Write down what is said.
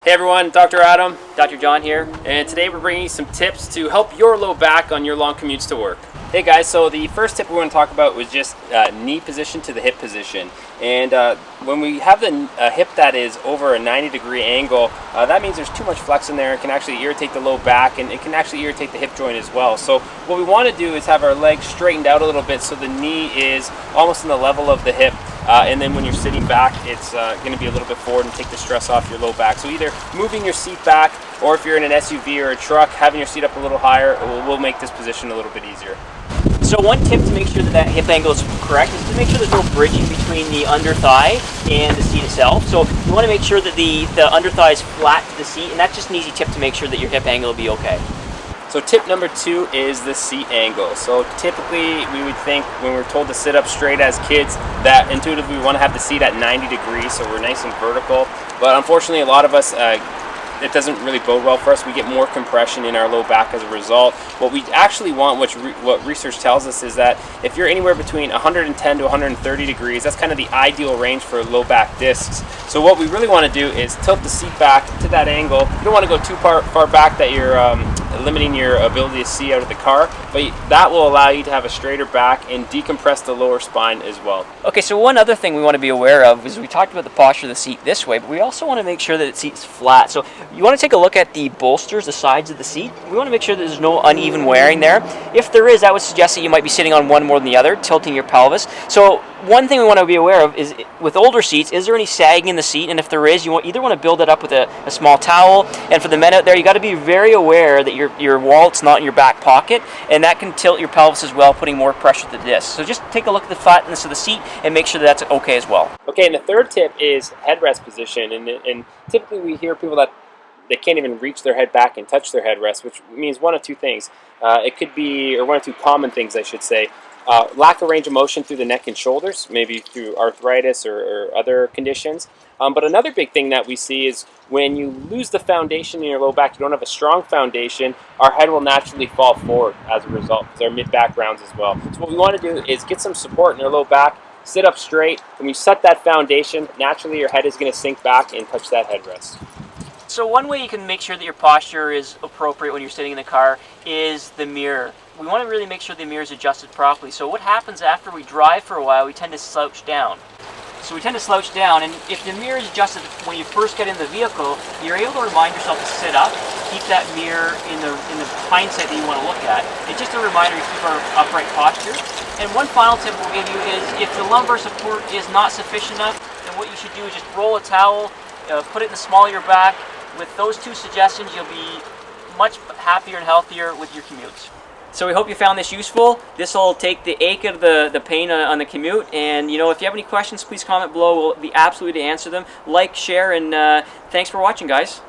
Hey everyone, Dr. Adam, Dr. John here, and today we're bringing you some tips to help your low back on your long commutes to work. Hey guys, so the first tip we want to talk about was just knee position to the hip position. And when we have the hip that is over a 90-degree angle, that means there's too much flex in there. It can actually irritate the low back, and it can actually irritate the hip joint as well. So what we want to do is have our legs straightened out a little bit so the knee is almost in the level of the hip. And then when you're sitting back, it's going to be a little bit forward and take the stress off your low back. So either moving your seat back, or if you're in an SUV or a truck, having your seat up a little higher will make this position a little bit easier. So one tip to make sure that hip angle is correct is to make sure there's no bridging between the under thigh and the seat itself. So you want to make sure that the under thigh is flat to the seat, and that's just an easy tip to make sure that your hip angle will be okay. So tip number 2 is the seat angle. So typically we would think when we're told to sit up straight as kids that intuitively we want to have the seat at 90 degrees so we're nice and vertical. But unfortunately a lot of us, it doesn't really bode well for us. We get more compression in our low back as a result. What we actually want, what research tells us, is that if you're anywhere between 110 to 130 degrees, that's kind of the ideal range for low back discs. So what we really want to do is tilt the seat back to that angle. You don't want to go too far back that you're limiting your ability to see out of the car, but that will allow you to have a straighter back and decompress the lower spine as well. Okay, so one other thing we want to be aware of is we talked about the posture of the seat this way, but we also want to make sure that the seat's flat. So you want to take a look at the bolsters, the sides of the seat. We want to make sure that there's no uneven wearing there. If there is, that would suggest that you might be sitting on one more than the other, tilting your pelvis. So one thing we want to be aware of is with older seats, is there any sagging in the seat? And if there is, you either want to build it up with a small towel. And for the men out there, you got to be very aware that your wallet's not in your back pocket, and that can tilt your pelvis as well, putting more pressure to the disc. So just take a look at the flatness of the seat and make sure that that's okay as well. Okay, and the third tip is headrest position. And typically we hear people that they can't even reach their head back and touch their headrest, which means one of two things. It could be, or one of two common things I should say, lack of range of motion through the neck and shoulders, maybe through arthritis or other conditions. But another big thing that we see is when you lose the foundation in your low back, you don't have a strong foundation, our head will naturally fall forward as a result, because our mid-back rounds as well. So what we want to do is get some support in your low back, sit up straight. When you set that foundation, naturally your head is going to sink back and touch that headrest. So one way you can make sure that your posture is appropriate when you're sitting in the car is the mirror. We want to really make sure the mirror is adjusted properly. So what happens after we drive for a while, we tend to slouch down. So we tend to slouch down, and if the mirror is adjusted when you first get in the vehicle, you're able to remind yourself to sit up, keep that mirror in the hindsight that you want to look at. It's just a reminder to keep our upright posture. And one final tip we'll give you is if the lumbar support is not sufficient enough, then what you should do is just roll a towel, put it in the small of your back. With those two suggestions, you'll be much happier and healthier with your commutes. So we hope you found this useful. This will take the ache of the pain on the commute. And if you have any questions, please comment below. We'll be absolutely to answer them. Like, share, and thanks for watching, guys.